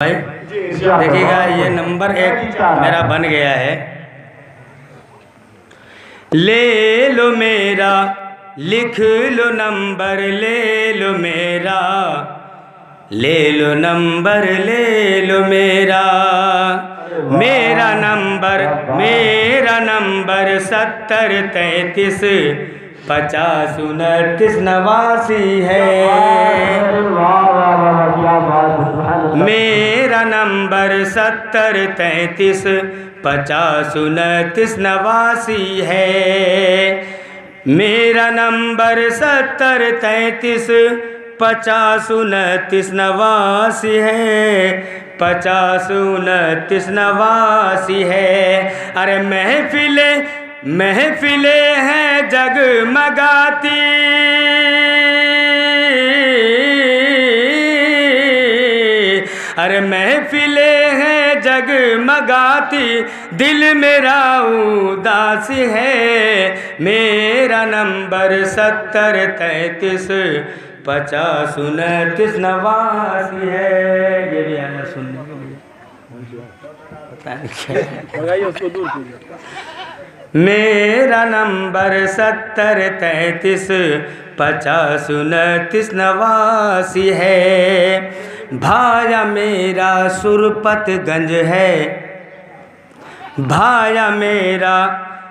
भाई देखिएगा, ये नंबर 1 मेरा बन गया है। ले लो मेरा, लिख लो नंबर, ले लो मेरा, ले लो नंबर, ले लो मेरा। मेरा नंबर 70 33 50 29 89 है। मेरा नंबर 70 33 50 29 89 है। मेरा नंबर 70 33 50 29 89 है। 50 29 89 है। अरे महफिले हैं जगमगाती, अरे महफिले हैं जगमगाती, दिल मेरा उदास है। मेरा नंबर 70 33 50 29 89 है। ये भी आना सुनने को पता नहीं क्या। मेरा नंबर 70 33 50 29 89 है। भाया मेरा सुरपतगंज है, भाया मेरा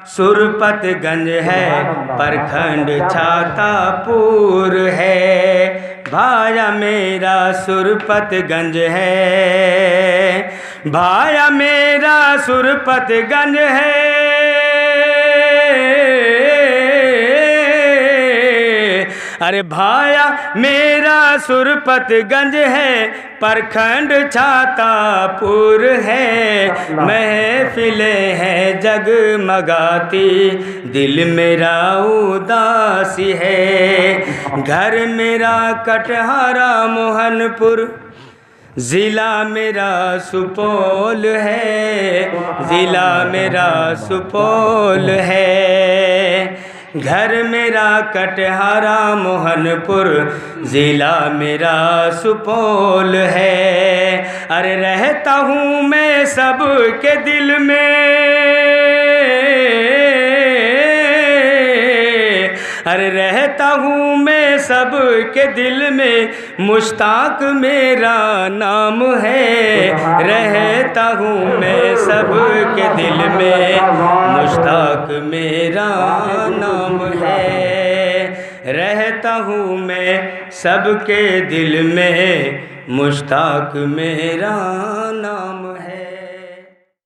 सुरपतगंज है, प्रखंड छातापुर है। भाया मेरा सुरपतगंज है, भाया मेरा सुरपतगंज है। अरे भाया मेरा सुरपतगंज है, प्रखंड छातापुर है। महफिलें हैं जगमगाती, दिल मेरा उदास है। घर मेरा कटहरा मोहनपुर, ज़िला मेरा सुपौल है, ज़िला मेरा सुपौल है। घर मेरा कटहरा मोहनपुर, ज़िला मेरा सुपौल है। अरे रहता हूँ मैं सबके दिल में, अरे रहता हूँ मैं सबके दिल में, मुश्ताक मेरा नाम है। रहता हूँ मैं सबके दिल में, मुश्ताक मेरा नाम है। रहता हूँ मैं सबके दिल में, मुश्ताक मेरा नाम